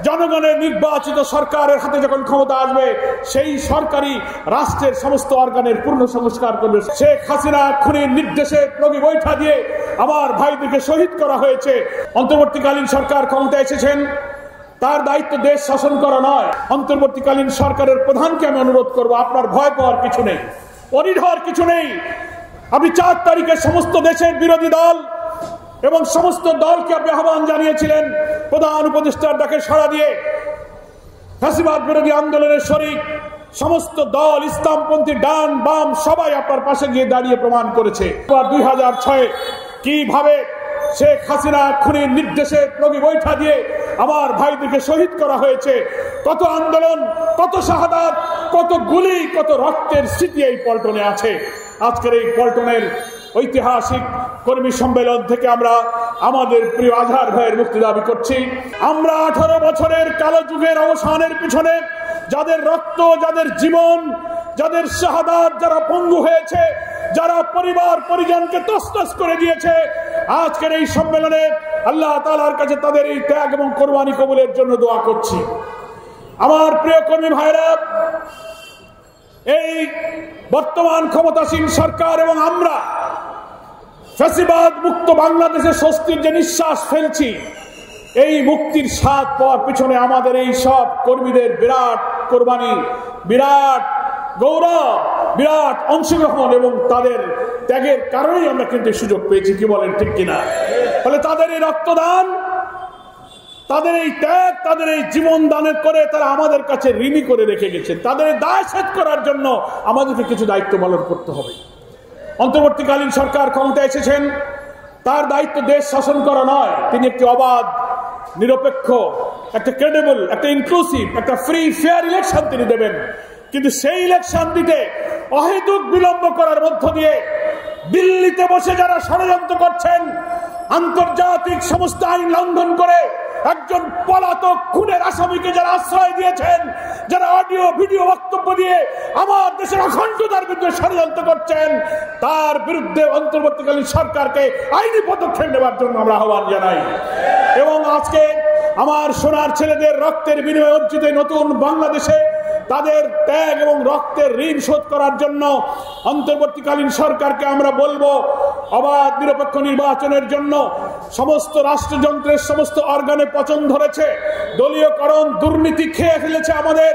জনগণের নির্বাচিত সরকারের হাতে যখন ক্ষমতা আসবে, সেই সরকারই রাষ্ট্রের সমস্ত অর্গানের পূর্ণ সংস্কার করবে। শেখ হাসিনা খুনির নির্দেশে লগি বৈঠা দিয়ে আমার ভাইদেরকে শহীদ করা হয়েছে। অন্তর্বর্তীকালীন সরকার ক্ষমতায় এসেছেন, তার দায়িত্ব দেশ শাসন করা নয়। অন্তর্বর্তীকালীন সরকারের প্রধানকে আমি অনুরোধ করব, আপনার ভয় পাওয়ার কিছু নেই, অনীহ হওয়ার কিছু নেই। আপনি 4 তারিখে সমস্ত দেশের বিরোধী দল এবং সমস্ত দলকে আপনি আহ্বান জানিয়েছিলেন, প্রধান উপদেষ্টার ডাকে সাড়া দিয়ে ফ্যাসিবাদ বিরোধী আন্দোলনের শরিক সমস্ত দল, ইসলামপন্থী ডান বাম সবাই আপনার পাশে গিয়ে দাঁড়িয়ে প্রমাণ করেছে। 2006 কিভাবে শেখ হাসিনা খুনির নির্দেশে লগি বৈঠা দিয়ে আমার ভাইদেরকে শহীদ করা হয়েছে, কত আন্দোলন, কত শাহাদাত, কত গুলি, কত রক্তের স্মৃতি এই পল্টনে আছে। আজকের এই পল্টনের ঐতিহাসিক কর্মী সম্মেলন থেকে আমরা আমাদের প্রিয় আজহার ভাইয়ের মুক্তি দাবি করছি। আমরা 18 বছরের কালো যুগের অবসানের পিছনে যাদের রক্ত, যাদের জীবন, যাদের শাহাদাত, যারা পঙ্গু হয়েছে, যারা পরিবার পরিজনকে তছনছ করে দিয়েছে, আজকের এই সম্মেলনে আল্লাহ তাআলার কাছে তাদের এই ত্যাগ এবং কোরবানি কবুলের জন্য দোয়া করছি। আমার প্রিয় কর্মী ভাইরা, এই বর্তমান ক্ষমতাসীন সরকার এবং আমরা ফ্যাসিবাদ মুক্ত বাংলাদেশে স্বস্তির যে নিঃশ্বাস ফেলছি, এই মুক্তির স্বাদ পাওয়ার পিছনে আমাদের এই সব কর্মীদের বিরাট কোরবানি, বিরাট গৌরব, বিরাট অংশগ্রহণ এবং তাদের ত্যাগের কারণেই আমরা কিন্তু সুযোগ পেয়েছি। কি বলেন, ঠিক কিনা? ফলে তাদের এই রক্তদান, তাদের এই ত্যাগ, তাদের এই জীবন দানের করে তারা আমাদের কাছে ঋণী করে রেখে গেছেন। তাদের দায় শেষ করার জন্য আমাদেরকে কিছু দায়িত্ব পালন করতে হবে। অন্তর্বর্তীকালীন সরকার ক্ষমতায় এসেছেন, তার দায়িত্ব দেশ শাসন করা নয়। তিনি একটি অবাধ, নিরপেক্ষ, একটা ক্রেডিবল, একটা ইনক্লুসিভ, একটা ফ্রি ফেয়ার ইলেকশন তিনি দেবেন। কিন্তু সেই ইলেকশন দিতে অহেতুক বিলম্ব করার মধ্য দিয়ে দিল্লিতে বসে যারা ষড়যন্ত্র করছেন, আন্তর্জাতিক সমস্ত আইন লঙ্ঘন করে একজন পলাতক খুনের আসামিকে যারা আশ্রয় দিয়েছেন, যারা অডিও ভিডিও বক্তব্য দিয়ে আমার দেশের অখণ্ডতার বিরুদ্ধে ষড়যন্ত্র করছেন, তার বিরুদ্ধে অন্তর্বর্তীকালীন সরকারকে আইনি পদক্ষেপ নেওয়ার জন্য আমরা আহ্বান জানাই। এবং আজকে আমার সোনার ছেলেদের রক্তের বিনিময়ে অর্জিত নতুন বাংলাদেশে তাদের ত্যাগ এবং রক্তের ঋণ শোধ করার জন্য অন্তর্বর্তীকালীন সরকারকে আমরা বলবো, অবাধ নিরপেক্ষ নির্বাচনের জন্য সমস্ত রাষ্ট্রযন্ত্রের সমস্ত অর্গানে পচন ধরেছে, দলীয়করণ, দুর্নীতি খেয়ে ফেলেছে আমাদের।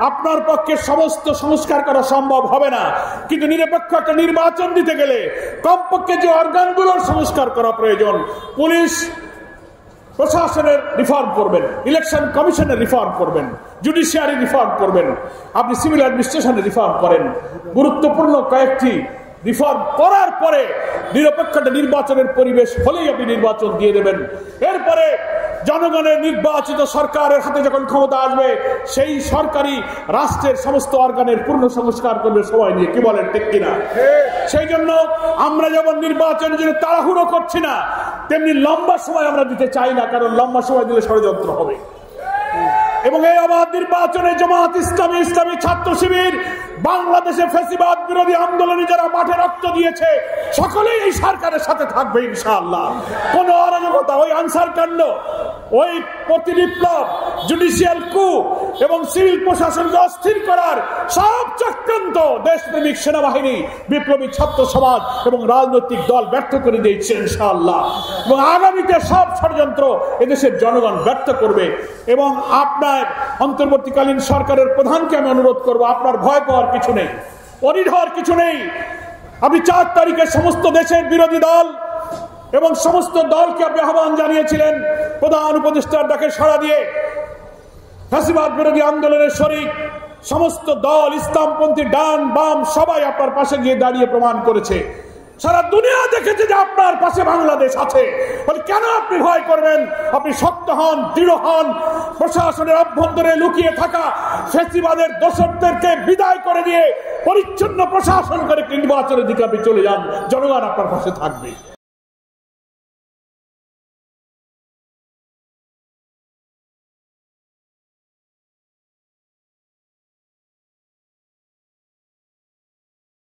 আপনার পক্ষে সমস্ত সংস্কার করা সম্ভব হবে না, কিন্তু নিরপেক্ষ একটা নির্বাচন দিতে গেলে কমপক্ষে যে অর্গানগুলোর সংস্কার করা প্রয়োজন, পুলিশ প্রশাসনের রিফর্ম করবেন, ইলেকশন কমিশনের রিফর্ম করবেন, জুডিশিয়ারি রিফর্ম করবেন, আপনি সিভিল অ্যাডমিনিস্ট্রেশনের রিফর্ম করেন। গুরুত্বপূর্ণ কয়েকটি রিফর্ম করার পরে নিরপেক্ষ নির্বাচনের পরিবেশ হলেই আপনি নির্বাচন দিয়ে দেবেন। এরপরে জনগণের নির্বাচিত সরকারের হাতে যখন ক্ষমতা আসবে, সেই সরকারই রাষ্ট্রের সমস্ত অর্গানের পূর্ণ সংস্কার করবে সময় নিয়ে। কি বলেন, ঠিক কিনা? সেই জন্য আমরা যেমন নির্বাচনের জন্য তাড়াহুড়ো করছি না, তেমনি লম্বা সময় আমরা দিতে চাই না, কারণ লম্বা সময় দিলে ষড়যন্ত্র হবে। এবং এই অবাধ নির্বাচনে জামাত ইসলামী, ইসলামী ছাত্র শিবির, বাংলাদেশে ফ্যাসিবাদ বিরোধী আন্দোলনে যারা মাঠে রক্ত দিয়েছে, সকলেই এই সরকারের সাথে থাকবে ইনশাআল্লাহ। কোন অরাজকতা, ওই আনসার কাণ্ড, ওই প্রতিবিপ্লব, জুডিশিয়াল কু এবং সিভিল প্রশাসনকে অস্থির করার সব চক্রান্ত দেশপ্রেমিক সেনাবাহিনী, বিপ্লবী ছাত্র সমাজ এবং রাজনৈতিক দল ব্যর্থ করে দিয়েছে ইনশাআল্লাহ। এবং আগামীতে সব ষড়যন্ত্র এদেশের জনগণ ব্যর্থ করবে। এবং আপনার অন্তর্বর্তীকালীন সরকারের প্রধানকে আমি অনুরোধ করব, আপনার ভয় পাওয়ার কিছু নেই, অনীহ হওয়ার কিছু নেই। আপনি 4 তারিখে সমস্ত দেশের বিরোধী দল এবং সমস্ত দলকে আপনি আহ্বান জানিয়েছিলেন, প্রধান উপদেষ্টার ডাকে সাড়া দিয়ে ফ্যাসিবাদ বিরোধী আন্দোলনের শরিক সমস্ত দল, ইসলামপন্থী ডান বাম সবাই আপনার পাশে গিয়ে দাঁড়িয়ে প্রমাণ করেছে। সারা দুনিয়া দেখেছে যে আপনার পাশে বাংলাদেশ আছে। কেন আপনি ভয় করবেন? আপনি শক্ত হন, দৃঢ় হন। প্রশাসনের অভ্যন্তরে লুকিয়ে থাকা ফ্যাসিবাদের দোষরদেরকে বিদায় করে দিয়ে পরিচ্ছন্ন প্রশাসন করে নির্বাচনের দিকে আপনি চলে যান, জনগণ আপনার পাশে থাকবে।